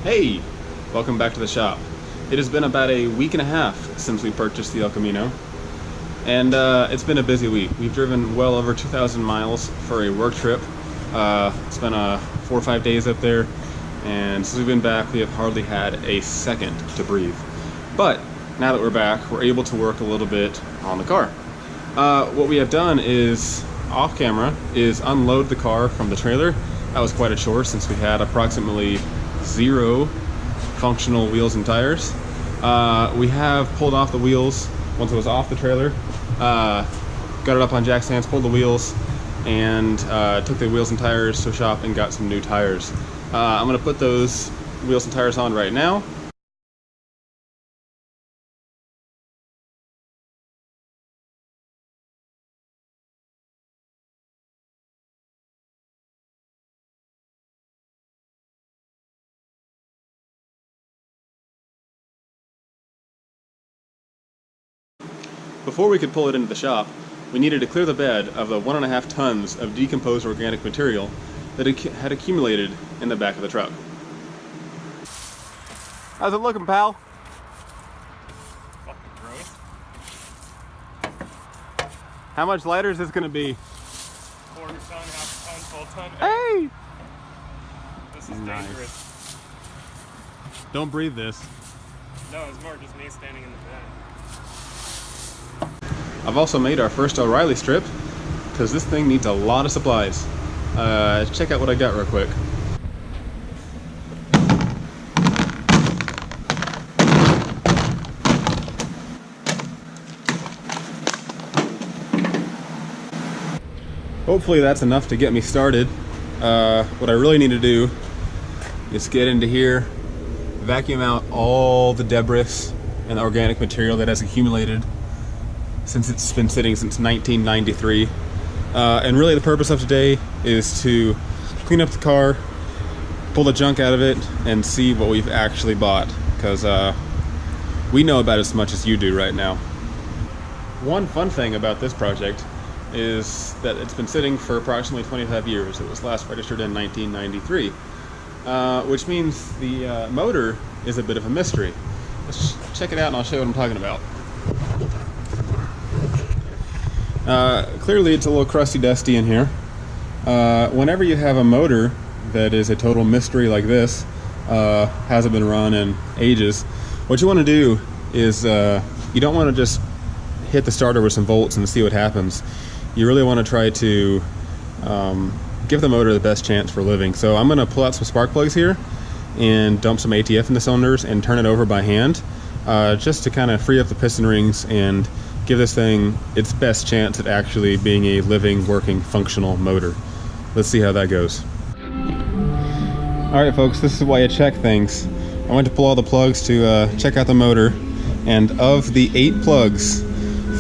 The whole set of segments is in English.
Hey, welcome back to the shop. It has been about a week and a half since we purchased the El Camino, and it's been a busy week. We've driven well over 2,000 miles for a work trip. Spent 4 or 5 days up there, and since we've been back, we have hardly had a second to breathe. But now that we're back, we're able to work a little bit on the car. What we have done is, off camera, is unload the car from the trailer. That was quite a chore since we had approximately 0 functional wheels and tires. We have pulled off the wheels once it was off the trailer, got it up on jack stands, pulled the wheels, and took the wheels and tires to a shop and got some new tires. I'm going to put those wheels and tires on right now. Before we could pull it into the shop, we needed to clear the bed of the 1.5 tons of decomposed organic material that had accumulated in the back of the truck. How's it looking, pal? Fucking gross. How much lighter is this gonna be? Quarter ton, half ton, full ton. Hey! This is Nice. dangerous. Don't breathe this. No, it's more just me standing in the bed. I've also made our first O'Reilly strip, because this thing needs a lot of supplies. Check out what I got real quick. Hopefully that's enough to get me started. What I really need to do is get into here, vacuum out all the debris and the organic material that has accumulated since it's been sitting since 1993. And really the purpose of today is to clean up the car, pull the junk out of it, and see what we've actually bought, because we know about as much as you do right now. One fun thing about this project is that it's been sitting for approximately 25 years. It was last registered in 1993, which means the motor is a bit of a mystery. Let's check it out and I'll show you what I'm talking about. Clearly it's a little crusty dusty in here. Whenever you have a motor that is a total mystery like this, hasn't been run in ages, what you want to do is you don't want to just hit the starter with some volts and see what happens. You really want to try to give the motor the best chance for living. So I'm going to pull out some spark plugs here and dump some ATF in the cylinders and turn it over by hand, just to kind of free up the piston rings and give this thing its best chance at actually being a living, working, functional motor. Let's see how that goes. Alright folks, this is why you check things. I went to pull all the plugs to check out the motor, and of the 8 plugs,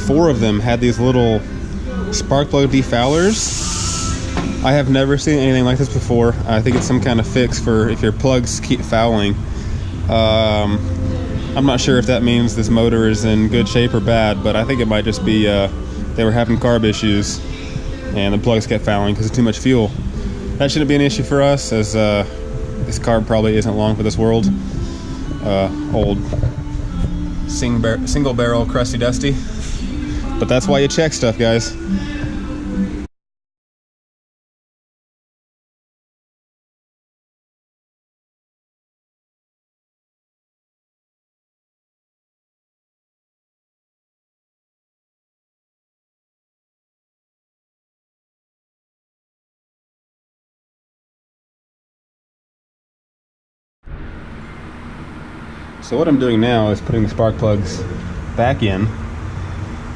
4 of them had these little spark plug defowlers. I have never seen anything like this before. I think it's some kind of fix for if your plugs keep fouling. I'm not sure if that means this motor is in good shape or bad, but I think it might just be they were having carb issues and the plugs kept fouling because of too much fuel. That shouldn't be an issue for us, as this carb probably isn't long for this world. Old single barrel crusty dusty. But that's why you check stuff, guys. So what I'm doing now is putting the spark plugs back in.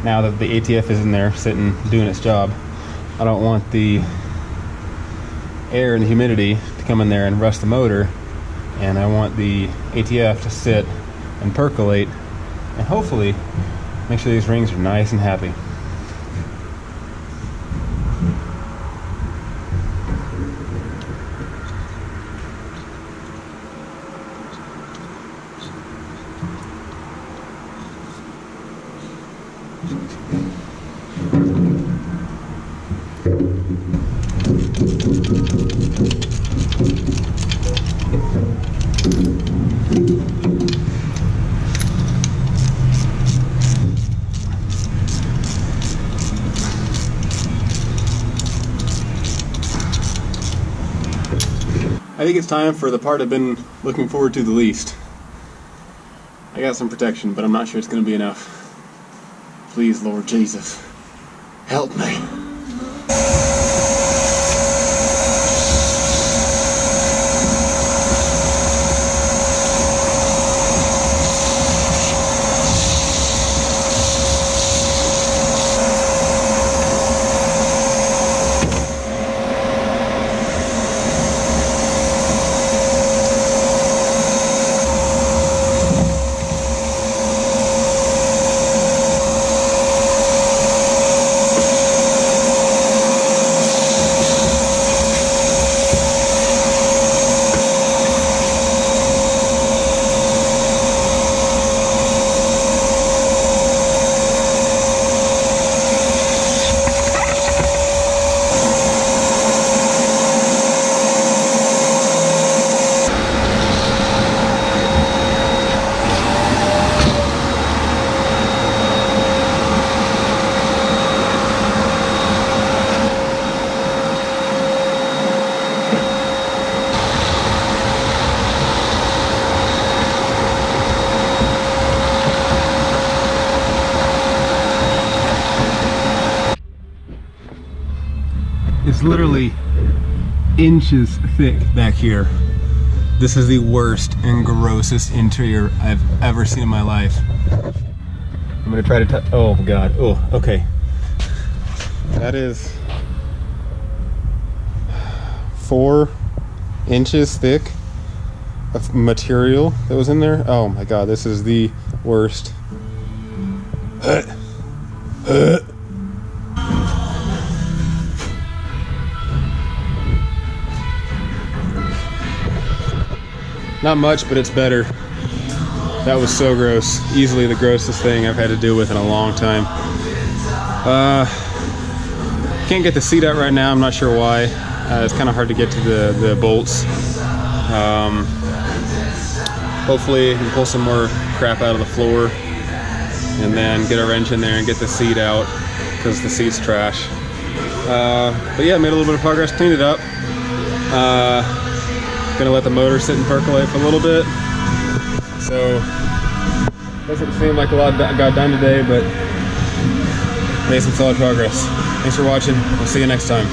Now that the ATF is in there sitting doing its job, I don't want the air and the humidity to come in there and rust the motor, and I want the ATF to sit and percolate and hopefully make sure these rings are nice and happy. I think it's time for the part I've been looking forward to the least. I got some protection, but I'm not sure it's going to be enough. Please, Lord Jesus, help me. It's literally inches thick back here. This is the worst and grossest interior I've ever seen in my life. I'm gonna try to oh God, oh, okay. That is 4 inches thick of material that was in there. Oh my God, this is the worst. Not much, but it's better. That was so gross. Easily the grossest thing I've had to deal with in a long time. Can't get the seat out right now. I'm not sure why. It's kind of hard to get to the bolts. Hopefully we can pull some more crap out of the floor and then get a wrench in there and get the seat out because the seat's trash. But yeah, made a little bit of progress, cleaned it up. Gonna let the motor sit and percolate for a little bit. So doesn't seem like a lot got done today, but made some solid progress. Thanks for watching. We'll see you next time.